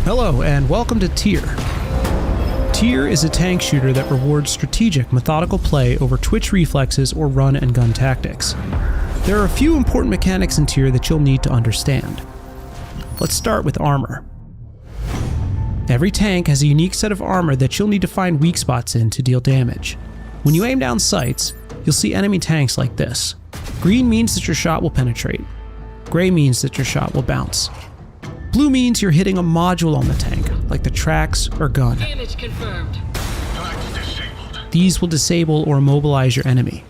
Hello and welcome to Tier. Tier is a tank shooter that rewards strategic, methodical play over twitch reflexes or run and gun tactics. There are a few important mechanics in Tier that you'll need to understand. Let's start with armor. Every tank has a unique set of armor that you'll need to find weak spots in to deal damage. When you aim down sights, you'll see enemy tanks like this. Green means that your shot will penetrate. Gray means that your shot will bounce. Blue means you're hitting a module on the tank, like the tracks or gun. Damage confirmed. These will disable or immobilize your enemy.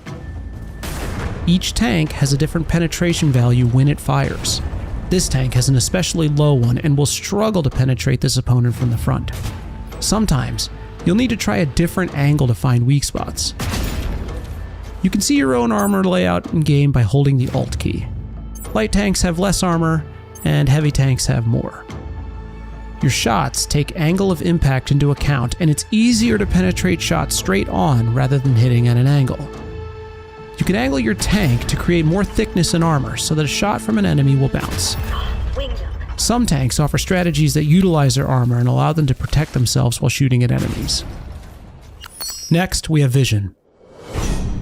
Each tank has a different penetration value when it fires. This tank has an especially low one and will struggle to penetrate this opponent from the front. Sometimes, you'll need to try a different angle to find weak spots. You can see your own armor layout in game by holding the Alt key. Light tanks have less armor, and heavy tanks have more. Your shots take angle of impact into account, and it's easier to penetrate shots straight on rather than hitting at an angle. You can angle your tank to create more thickness in armor so that a shot from an enemy will bounce. Some tanks offer strategies that utilize their armor and allow them to protect themselves while shooting at enemies. Next, we have vision.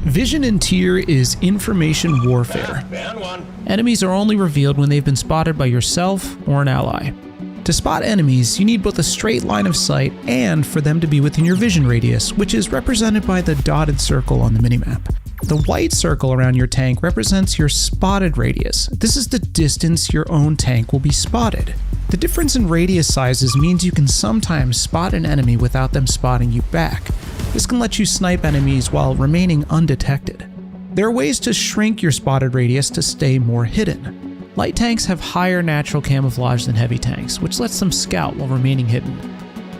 Vision in Tier is information warfare. Enemies are only revealed when they've been spotted by yourself or an ally. To spot enemies, you need both a straight line of sight and for them to be within your vision radius, which is represented by the dotted circle on the minimap. The white circle around your tank represents your spotted radius. This is the distance your own tank will be spotted. The difference in radius sizes means you can sometimes spot an enemy without them spotting you back. This can let you snipe enemies while remaining undetected. There are ways to shrink your spotted radius to stay more hidden. Light tanks have higher natural camouflage than heavy tanks, which lets them scout while remaining hidden.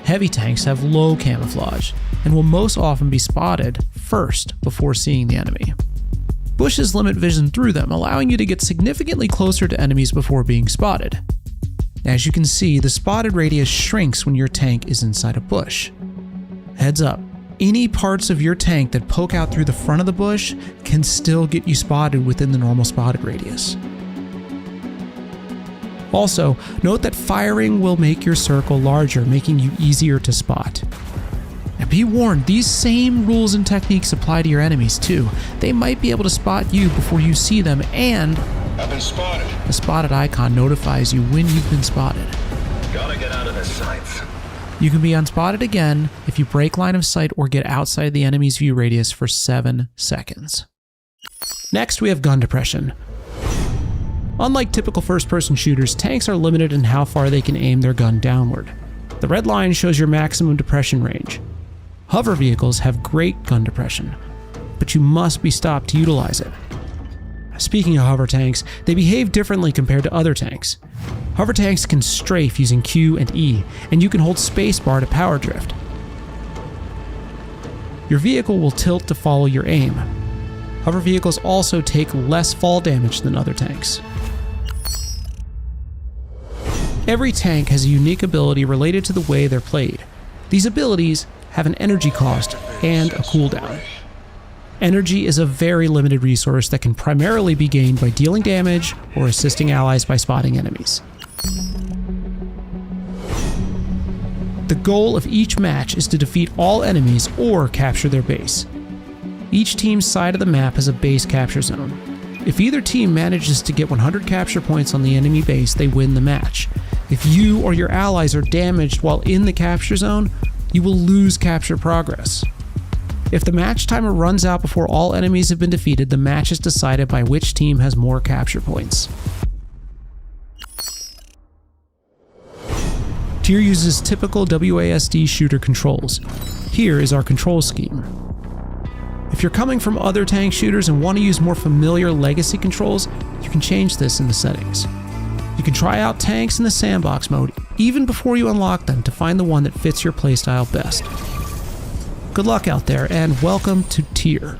Heavy tanks have low camouflage and will most often be spotted first before seeing the enemy. Bushes limit vision through them, allowing you to get significantly closer to enemies before being spotted. As you can see, the spotted radius shrinks when your tank is inside a bush. Heads up. Any parts of your tank that poke out through the front of the bush can still get you spotted within the normal spotted radius. Also, note that firing will make your circle larger, making you easier to spot. And be warned, these same rules and techniques apply to your enemies too. They might be able to spot you before you see them, and I've been spotted. The spotted icon notifies you when you've been spotted. Gotta get out of the sights. You can be unspotted again if you break line of sight or get outside the enemy's view radius for 7 seconds. Next, we have gun depression. Unlike typical first-person shooters, tanks are limited in how far they can aim their gun downward. The red line shows your maximum depression range. Hover vehicles have great gun depression, but you must be stopped to utilize it. Speaking of hover tanks, they behave differently compared to other tanks. Hover tanks can strafe using Q and E, and you can hold spacebar to power drift. Your vehicle will tilt to follow your aim. Hover vehicles also take less fall damage than other tanks. Every tank has a unique ability related to the way they're played. These abilities have an energy cost and a cooldown. Energy is a very limited resource that can primarily be gained by dealing damage or assisting allies by spotting enemies. The goal of each match is to defeat all enemies or capture their base. Each team's side of the map has a base capture zone. If either team manages to get 100 capture points on the enemy base, they win the match. If you or your allies are damaged while in the capture zone, you will lose capture progress. If the match timer runs out before all enemies have been defeated, the match is decided by which team has more capture points. Tier uses typical WASD shooter controls. Here is our control scheme. If you're coming from other tank shooters and want to use more familiar legacy controls, you can change this in the settings. You can try out tanks in the sandbox mode even before you unlock them to find the one that fits your playstyle best. Good luck out there, and welcome to Tier.